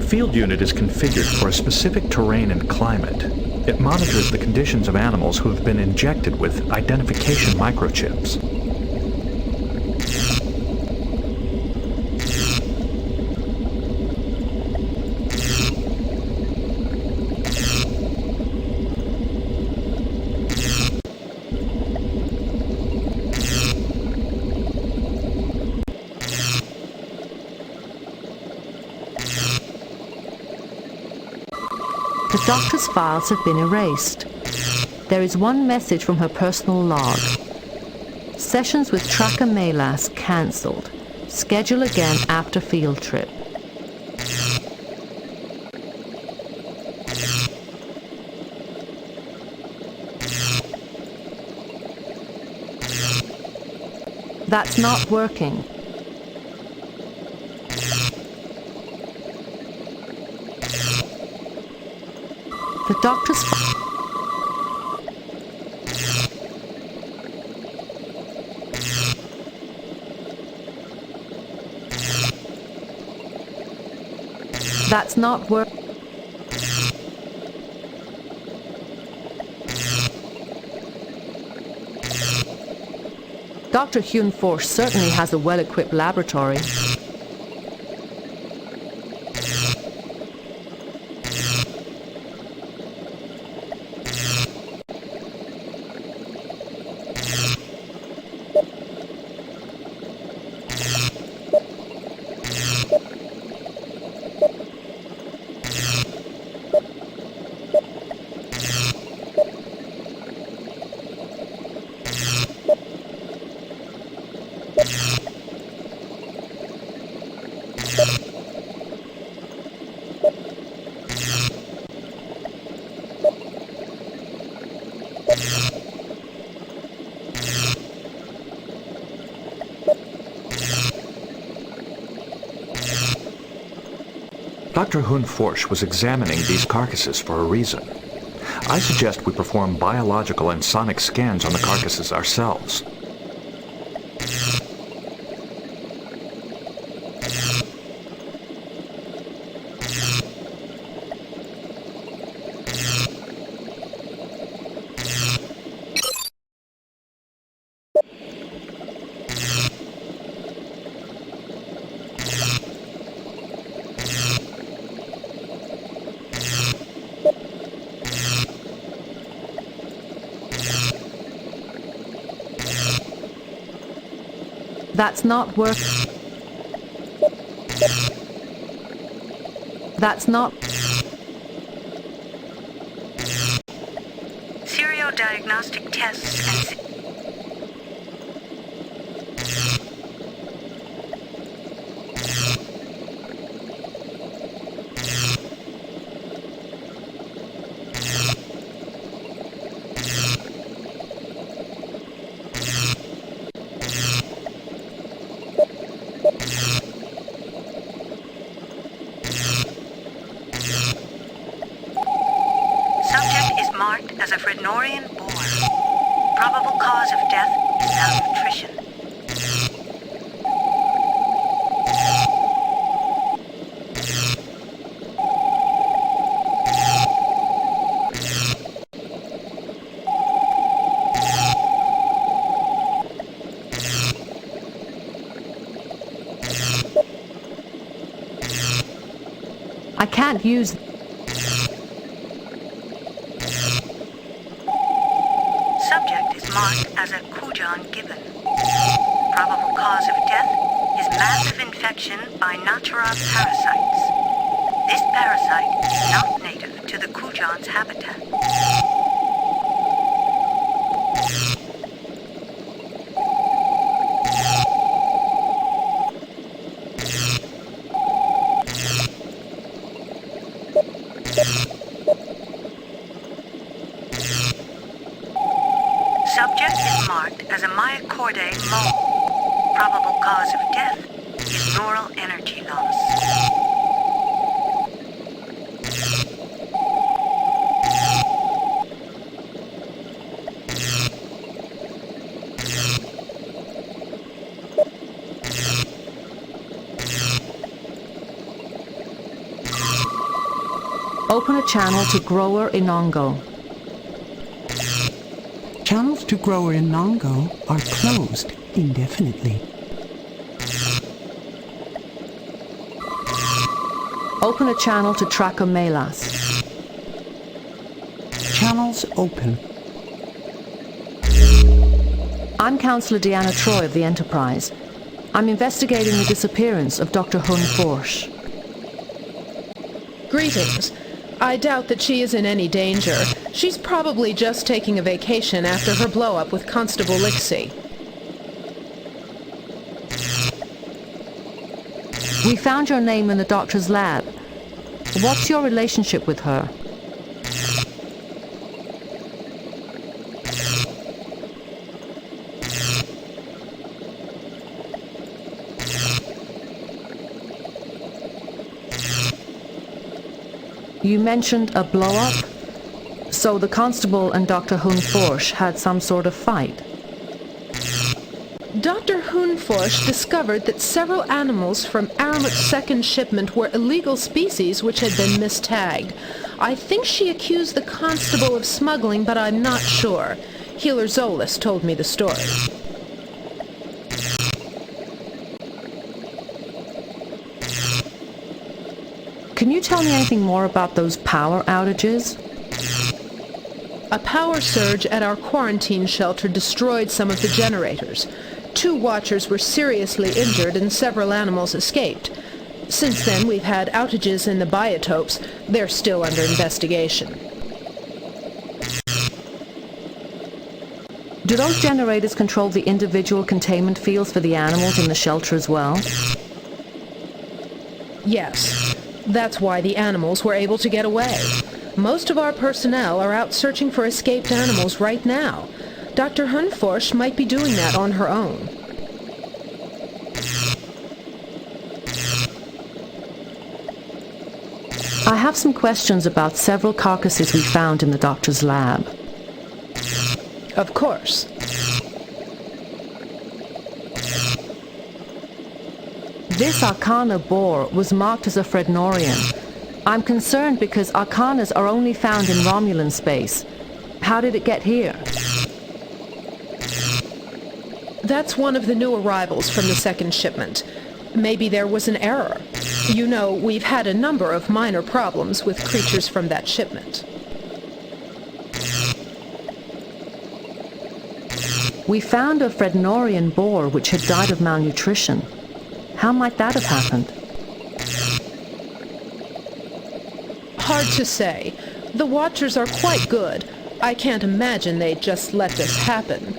field unit is configured for a specific terrain and climate. It monitors the conditions of animals who have been injected with identification microchips. The doctor's files have been erased. There is one message from her personal log. Sessions with Tracker Melas cancelled. Schedule again after field trip. That's not working. The doctor's That's not work. Dr. Huneforth certainly has a well-equipped laboratory. Dr. Huneforth was examining these carcasses for a reason. I suggest we perform biological and sonic scans on the carcasses ourselves. That's not work. That's not. Seriodiagnostic tests and as a Frednorian boar. Probable cause of death is malnutrition. I can't use. Subject is marked as a Kujan gibbon. Probable cause of death is massive infection by Natura parasites. This parasite is not native to the Kujan's habitat. Subject is marked as a myocardial mole. Probable cause of death is neural energy loss. Open a channel to Grower Inongo. Channels to Grower Inongo are closed indefinitely. Open a channel to Trachomelas. Channels open. I'm Councillor Deanna Troy of the Enterprise. I'm investigating the disappearance of Dr. Hun Forsch. Greetings. I doubt that she is in any danger. She's probably just taking a vacation after her blow-up with Constable Lixie. We found your name in the doctor's lab. What's your relationship with her? You mentioned a blow-up? So the constable and Dr. Hun Forsch had some sort of fight? Dr. Hun Forsch discovered that several animals from Aramut's second shipment were illegal species which had been mistagged. I think she accused the constable of smuggling, but I'm not sure. Healer Zolas told me the story. Can you tell me anything more about those power outages? A power surge at our quarantine shelter destroyed some of the generators. 2 watchers were seriously injured and several animals escaped. Since then, we've had outages in the biotopes. They're still under investigation. Do those generators control the individual containment fields for the animals in the shelter as well? Yes. That's why the animals were able to get away. Most of our personnel are out searching for escaped animals right now. Dr. Hun Forsch might be doing that on her own. I have some questions about several carcasses we found in the doctor's lab. Of course. This Arcana boar was marked as a Frednorian. I'm concerned because Arcanas are only found in Romulan space. How did it get here? That's one of the new arrivals from the second shipment. Maybe there was an error. You know, we've had a number of minor problems with creatures from that shipment. We found a Frednorian boar which had died of malnutrition. How might that have happened? Hard to say. The Watchers are quite good. I can't imagine they'd just let this happen.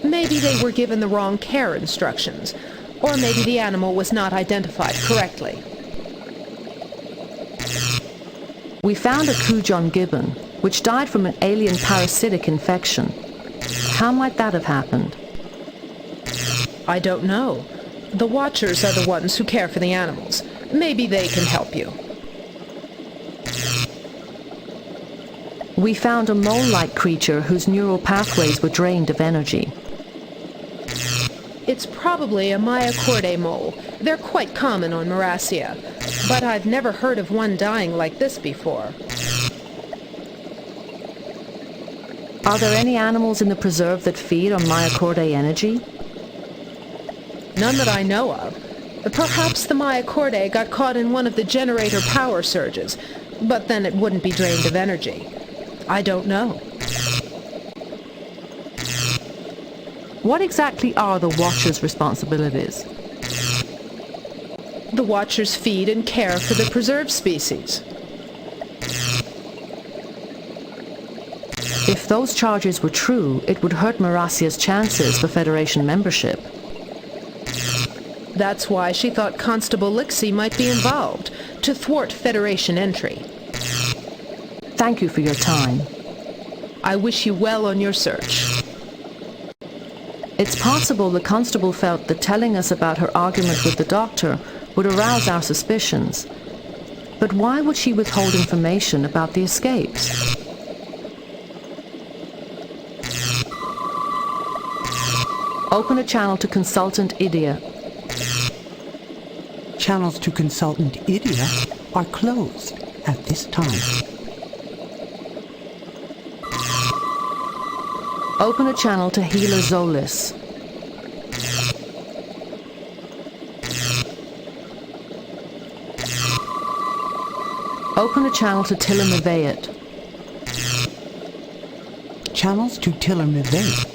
Maybe they were given the wrong care instructions. Or maybe the animal was not identified correctly. We found a Kujon gibbon, which died from an alien parasitic infection. How might that have happened? I don't know. The Watchers are the ones who care for the animals. Maybe they can help you. We found a mole-like creature whose neural pathways were drained of energy. It's probably a Myocordae mole. They're quite common on Merasia, but I've never heard of one dying like this before. Are there any animals in the preserve that feed on Myocordae energy? None that I know of. Perhaps the Myocordae got caught in one of the generator power surges, but then it wouldn't be drained of energy. I don't know. What exactly are the Watchers' responsibilities? The Watchers feed and care for the preserved species. If those charges were true, it would hurt Merasia's chances for Federation membership. That's why she thought Constable Lixie might be involved, to thwart Federation entry. Thank you for your time. I wish you well on your search. It's possible the constable felt that telling us about her argument with the doctor would arouse our suspicions. But why would she withhold information about the escapes? Open a channel to Consultant Idia. Channels to Consultant Idia are closed at this time. Open a channel to Healer Zolis. Open a channel to Tiller Meveyat. Channels to Tiller Meveyat.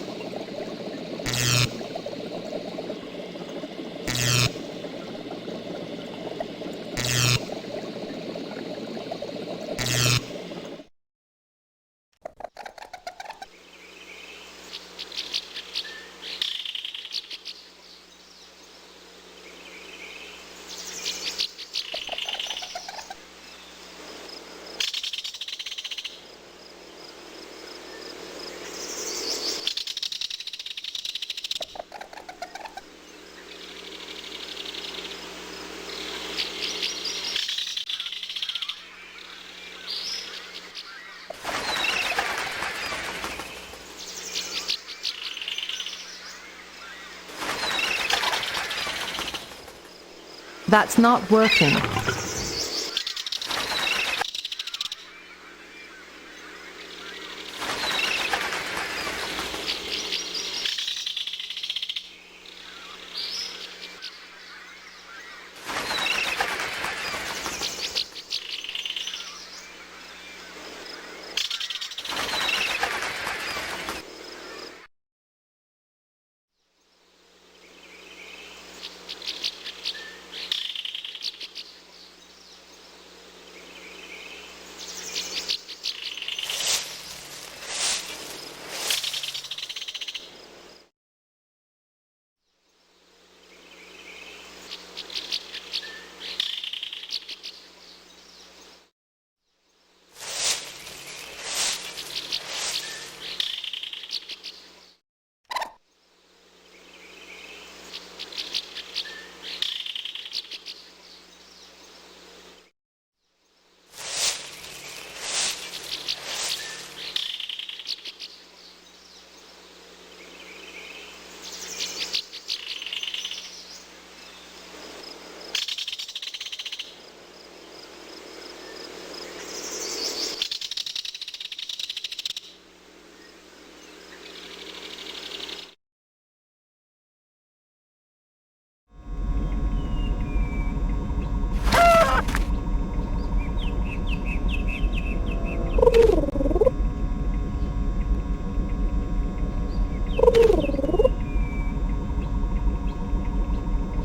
That's not working.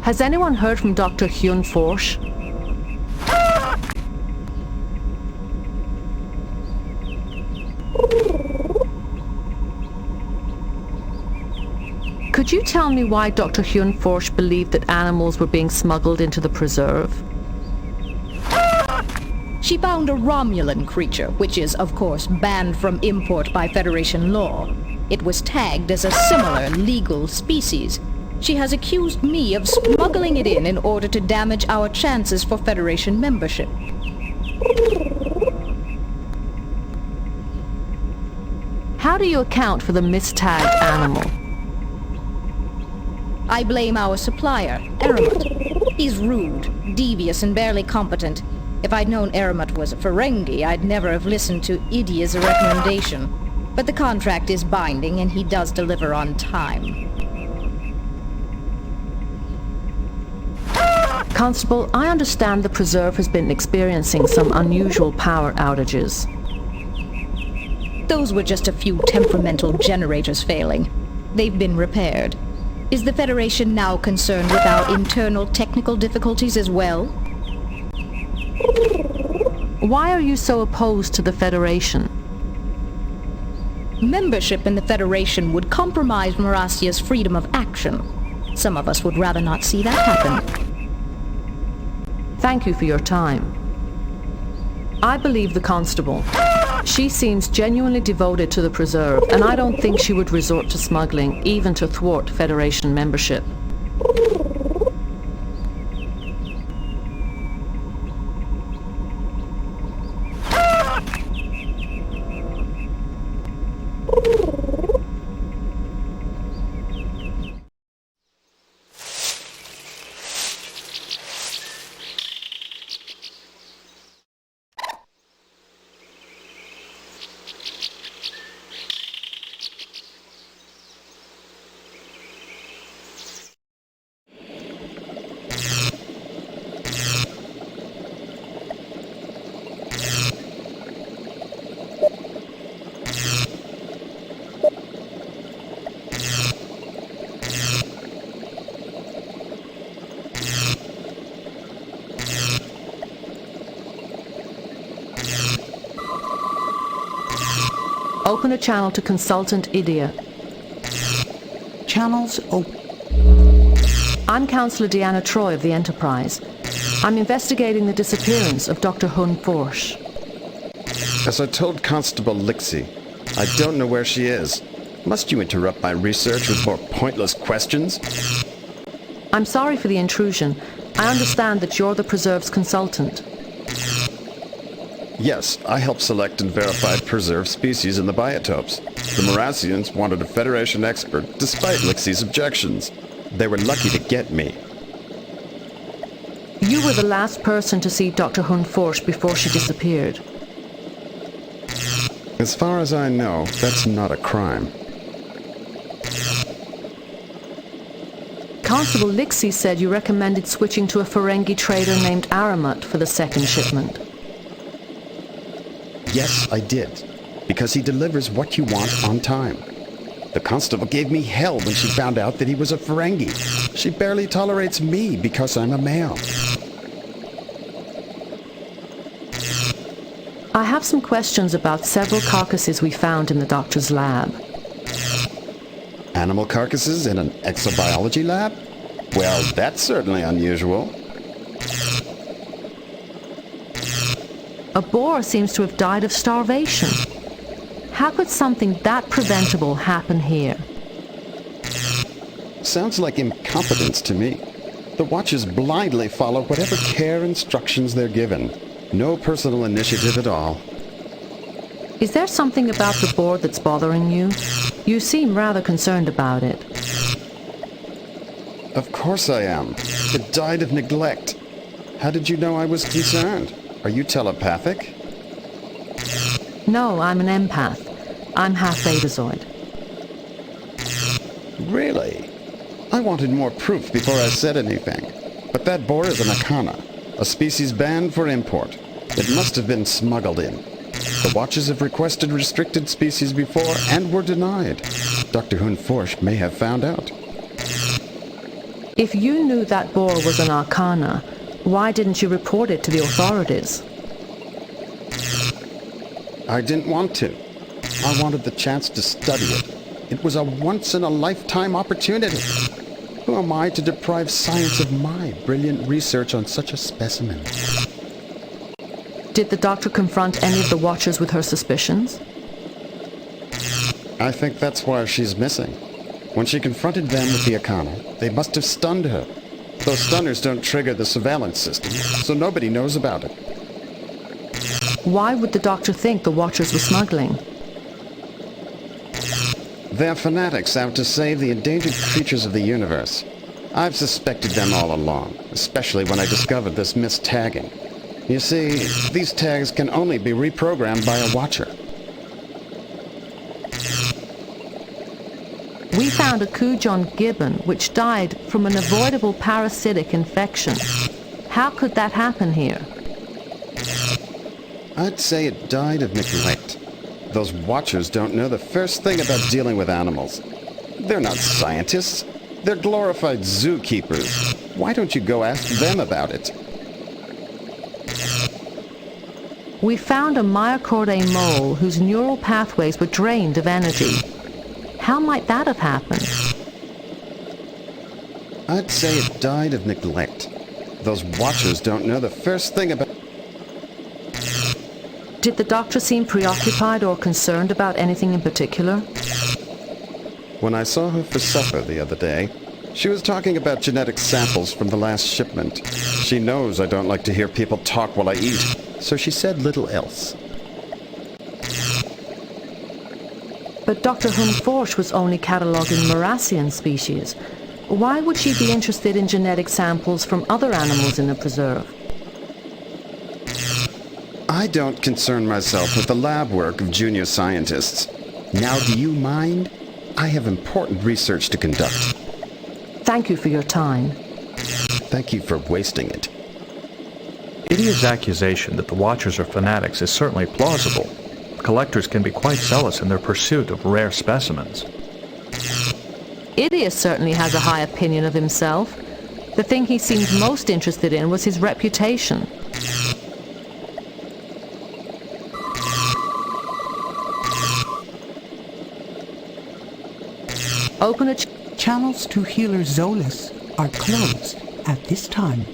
Has anyone heard from Dr. Hyun Forsh? Could you tell me why Dr. Hyun Forsh believed that animals were being smuggled into the preserve? She found a Romulan creature, which is, of course, banned from import by Federation law. It was tagged as a similar legal species. She has accused me of smuggling it in order to damage our chances for Federation membership. How do you account for the mistagged animal? I blame our supplier, Eramet. He's rude, devious, and barely competent. If I'd known Eramet was a Ferengi, I'd never have listened to Idia's recommendation. But the contract is binding, and he does deliver on time. Constable, I understand the preserve has been experiencing some unusual power outages. Those were just a few temperamental generators failing. They've been repaired. Is the Federation now concerned with our internal technical difficulties as well? Why are you so opposed to the Federation? Membership in the Federation would compromise Marasia's freedom of action. Some of us would rather not see that happen. Thank you for your time. I believe the Constable. She seems genuinely devoted to the preserve, and I don't think she would resort to smuggling, even to thwart Federation membership. Open a channel to Consultant Idia. Channels open. I'm Councillor Deanna Troy of the Enterprise. I'm investigating the disappearance of Dr. Hun Forsch. As I told Constable Lixie, I don't know where she is. Must you interrupt my research with more pointless questions? I'm sorry for the intrusion. I understand that you're the Preserve's consultant. Yes, I help select and verify preserved species in the biotopes. The Morassians wanted a Federation expert, despite Lixie's objections. They were lucky to get me. You were the last person to see Dr. Hun Forsch before she disappeared. As far as I know, that's not a crime. Constable Lixie said you recommended switching to a Ferengi trader named Aramut for the second shipment. Yes, I did. Because he delivers what you want on time. The constable gave me hell when she found out that he was a Ferengi. She barely tolerates me because I'm a male. I have some questions about several carcasses we found in the doctor's lab. Animal carcasses in an exobiology lab? Well, that's certainly unusual. A boar seems to have died of starvation. How could something that preventable happen here? Sounds like incompetence to me. The Watchers blindly follow whatever care instructions they're given. No personal initiative at all. Is there something about the boar that's bothering you? You seem rather concerned about it. Of course I am. It died of neglect. How did you know I was concerned? Are you telepathic? No, I'm an empath. I'm half Betazoid. Really? I wanted more proof before I said anything. But that boar is an Akana, a species banned for import. It must have been smuggled in. The Watchers have requested restricted species before and were denied. Dr. Hun Forsch may have found out. If you knew that boar was an Arcana, why didn't you report it to the authorities? I didn't want to. I wanted the chance to study it. It was a once-in-a-lifetime opportunity. Who am I to deprive science of my brilliant research on such a specimen? Did the doctor confront any of the Watchers with her suspicions? I think that's why she's missing. When she confronted them with the Akana, they must have stunned her. Those stunners don't trigger the surveillance system, so nobody knows about it. Why would the doctor think the Watchers were smuggling? They're fanatics out to save the endangered creatures of the universe. I've suspected them all along, especially when I discovered this mistagging. You see, these tags can only be reprogrammed by a Watcher. We found a Kujon gibbon which died from an avoidable parasitic infection. How could that happen here? I'd say it died of neglect. Those Watchers don't know the first thing about dealing with animals. They're not scientists. They're glorified zookeepers. Why don't you go ask them about it? We found a Myochordae mole whose neural pathways were drained of energy. How might that have happened? I'd say it died of neglect. Those Watchers don't know the first thing about... Did the doctor seem preoccupied or concerned about anything in particular? When I saw her for supper the other day, she was talking about genetic samples from the last shipment. She knows I don't like to hear people talk while I eat, so she said little else. But Dr. Hun Forsch was only cataloguing Morassian species. Why would she be interested in genetic samples from other animals in the preserve? I don't concern myself with the lab work of junior scientists. Now, do you mind? I have important research to conduct. Thank you for your time. Thank you for wasting it. Idia's accusation that the Watchers are fanatics is certainly plausible. Collectors can be quite zealous in their pursuit of rare specimens. Idia certainly has a high opinion of himself. The thing he seemed most interested in was his reputation. Open a Channels to healer Zolas are closed at this time.